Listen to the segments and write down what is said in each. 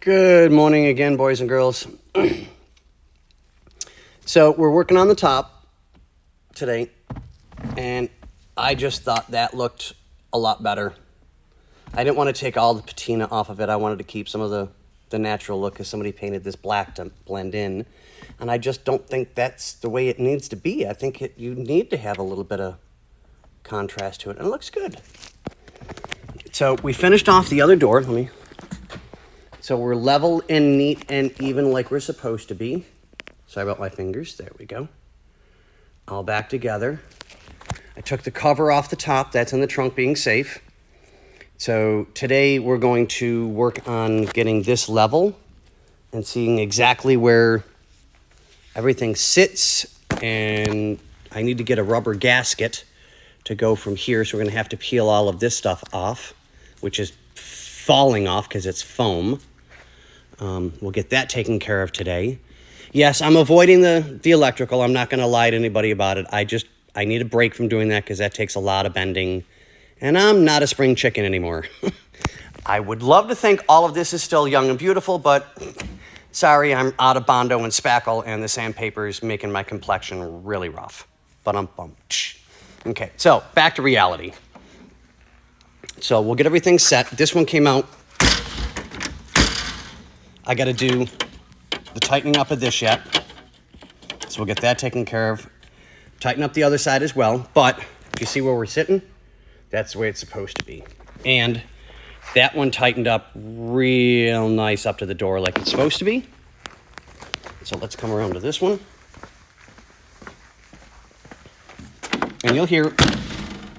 Good morning again, boys and girls. So we're working on the top today, and I just thought that looked a lot better. I didn't want to take all the patina off of it. I wanted to keep some of the natural look, because somebody painted this black to blend in, and I just don't think that's the way it needs to be. I think you need to have a little bit of contrast to it, and it looks good. So we finished off the other door. So we're level and neat and even like we're supposed to be. Sorry about my fingers. There we go. All back together. I took the cover off the top. That's in the trunk, being safe. So today we're going to work on getting this level and seeing exactly where everything sits. And I need to get a rubber gasket to go from here. So we're going to have to peel all of this stuff off, which is falling off because it's foam. We'll get that taken care of today. Yes, I'm avoiding the electrical. I'm not going to lie to anybody about it. I need a break from doing that because that takes a lot of bending. And I'm not a spring chicken anymore. I would love to think all of this is still young and beautiful, but sorry, I'm out of Bondo and spackle, and the sandpaper is making my complexion really rough. But I'm bummed. Okay, so back to reality. So we'll get everything set. This one came out. I got to do the tightening up of this yet. So we'll get that taken care of. Tighten up the other side as well. But if you see where we're sitting, that's the way it's supposed to be. And that one tightened up real nice up to the door like it's supposed to be. So let's come around to this one. And you'll hear,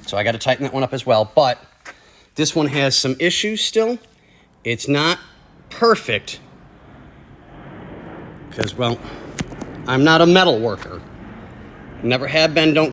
so I got to tighten that one up as well. But this one has some issues still. It's not perfect. Because, well, I'm not a metal worker. Never have been, don't